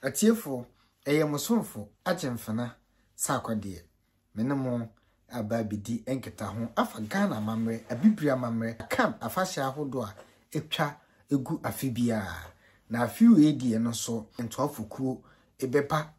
Atiefo musonfo agemfana sakwade menemo ababidi enketa ho afa Ghana mamre abibria mamre kam afahya ahodo a etwa egu afibia na afiu edi no so ntwafokuo ebepa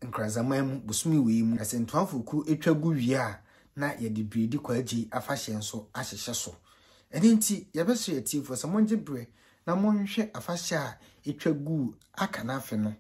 nkrazamam busumi weimu ase ntwafokuo etwa gu wiea na yede bredi kwaji afahye nso ahyehye so enenti yebeso atiefo samonje bre na monhwe afahya etwa gu akana afe no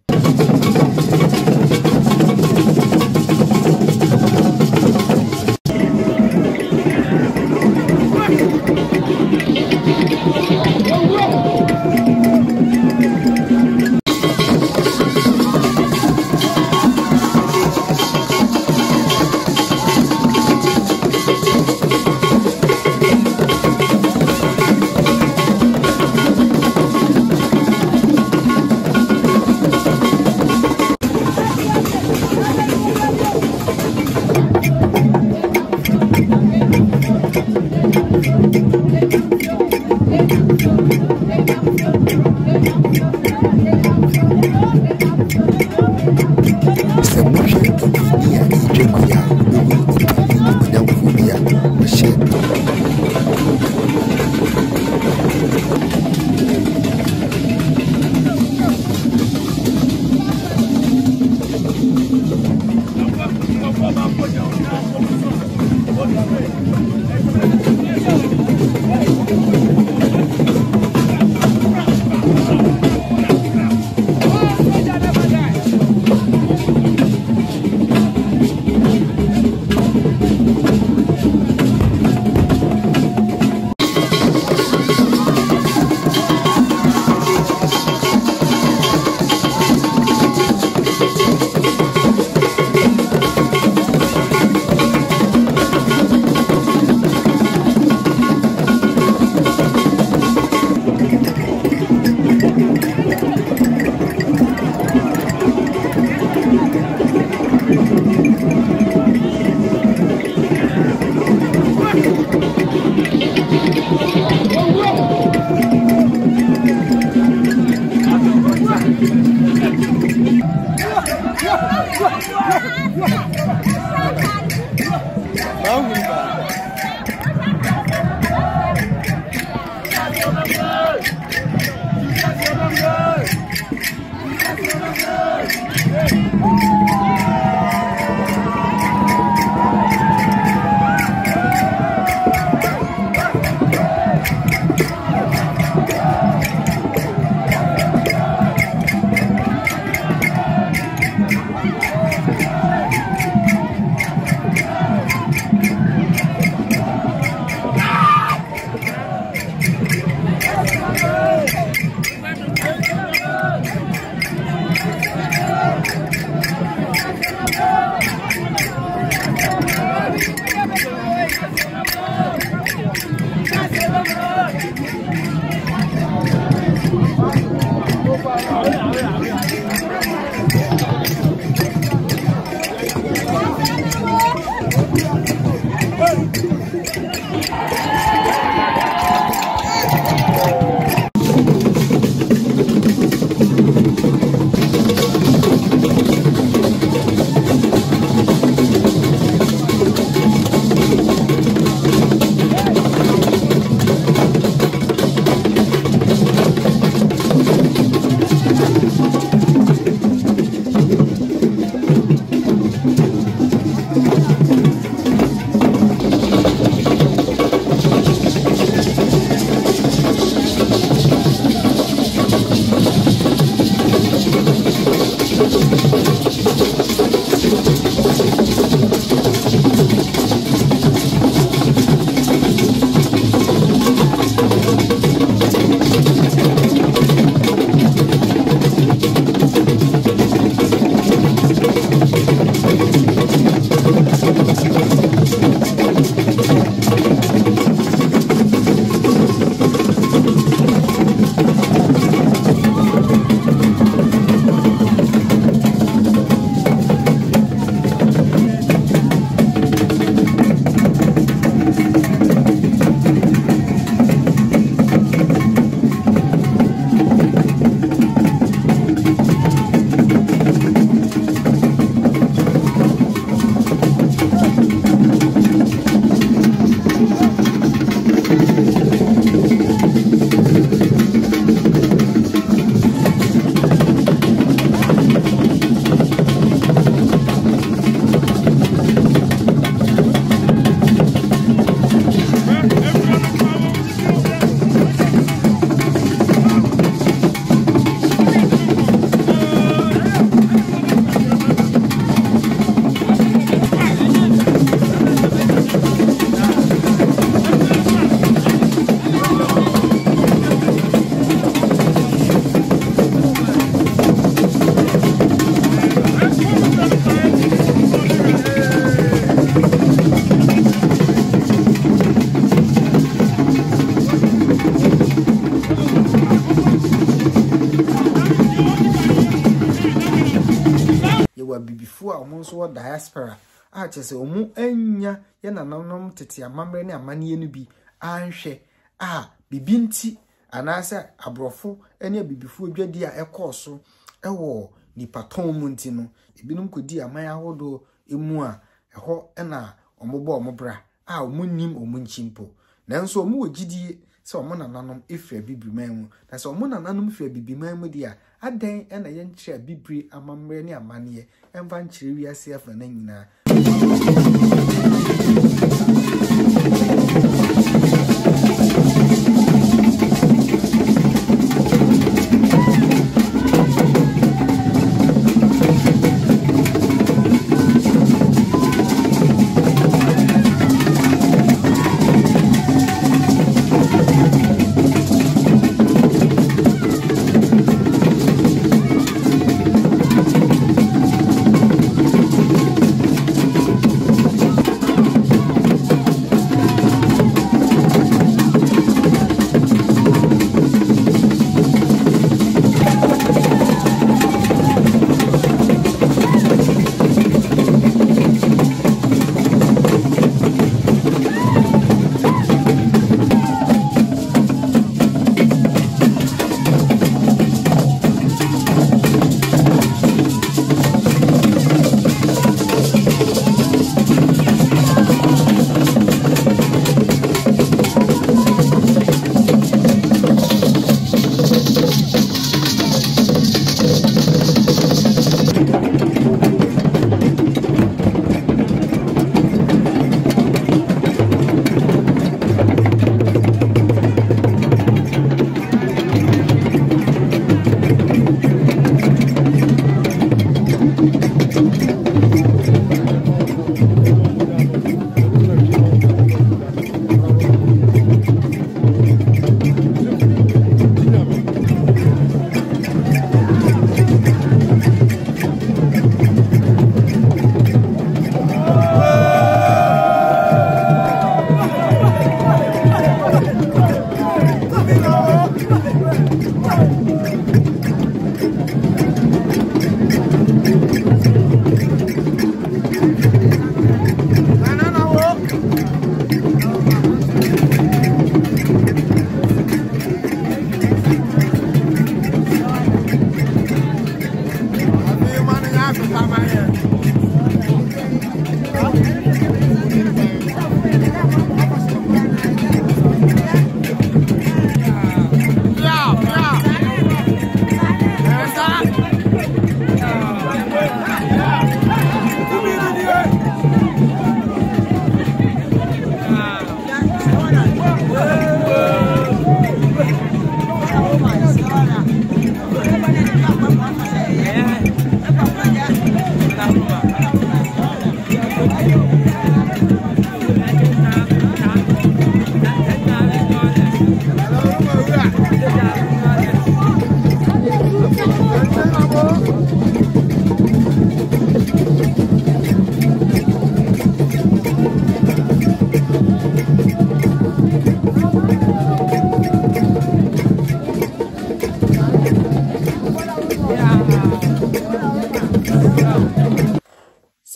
so diaspora a chese omu anya ye nananom tete amamre ne amane no bi anhwe a bibinti anase abrofo ene bibifo adwadi a ekoso ewo nipaton mu nti no ebinum kodi aman ahodo emu a eho na omobo omobra a omunnim omunchimpo nanso omu wogidie se omo nananom efia bibriman mu na se omo nananom efia bibriman mu dia adan na ye nkyere bibri amamre ne amane emva nkyere wiase afa na nyina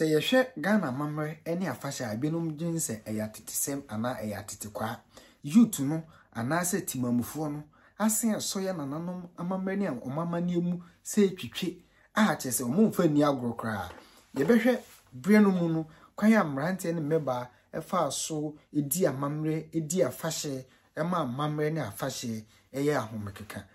Se yehwe Ghana mamre ene afasha abenum jinse eyatetesem ana eyatetekwa youth no ana se timamufo no asen soye nananom amamre ne omamane mu se twitwe a chese omumfa ni agrokra yebehwe brenu mu no kwan amrante ne meba efa so edi amamre edi afashe ema amamre ne afashe eye ahomekeka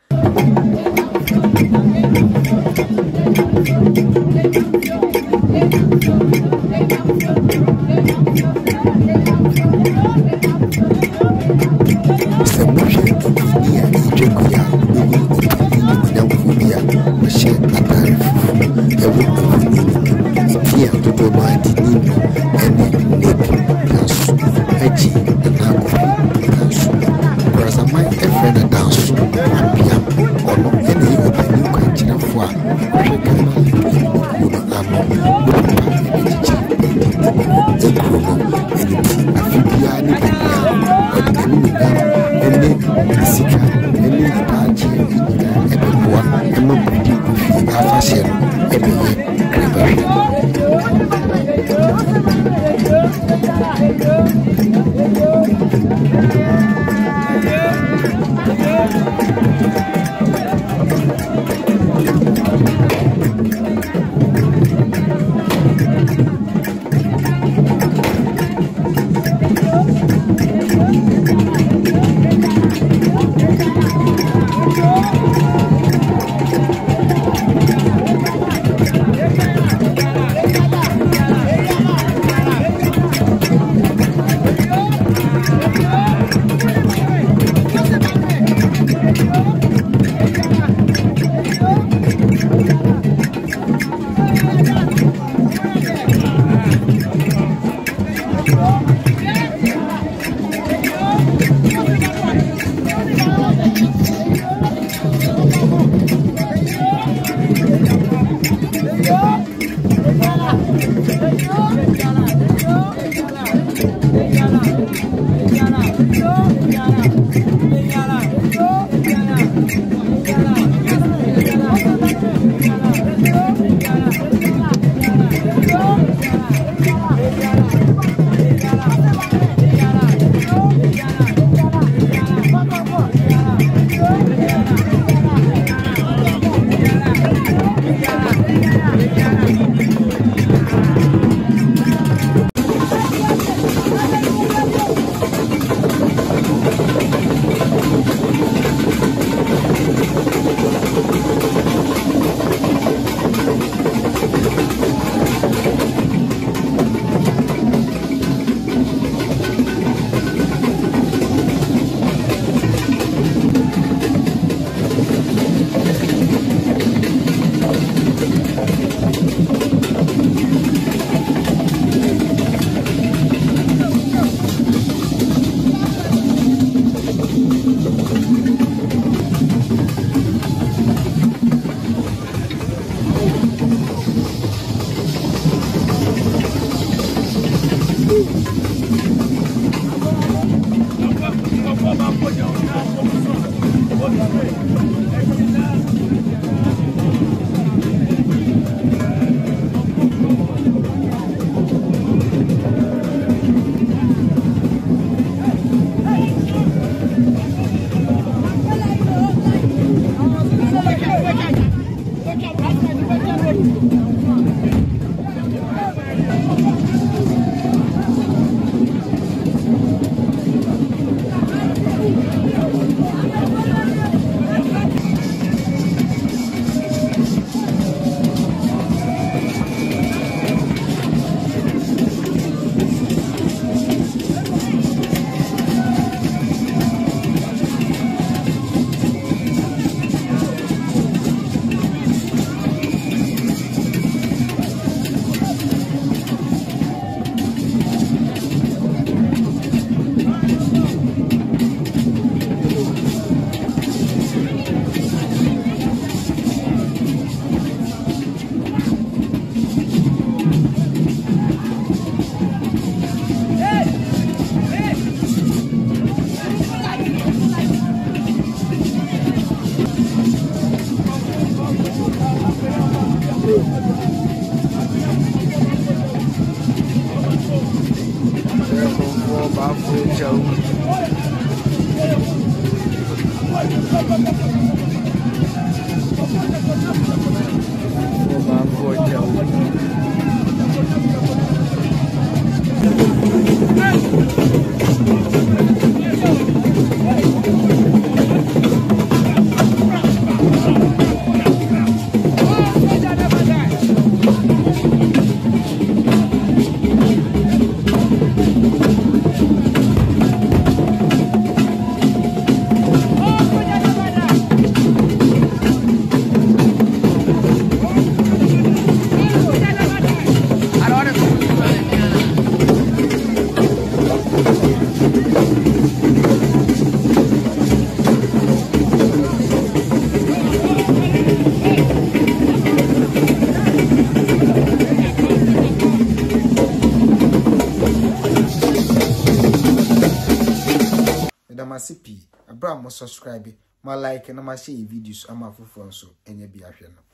Aduro Abra mo subscribe, ma like na ma share videos ama fufu nso enye bi ahwe no.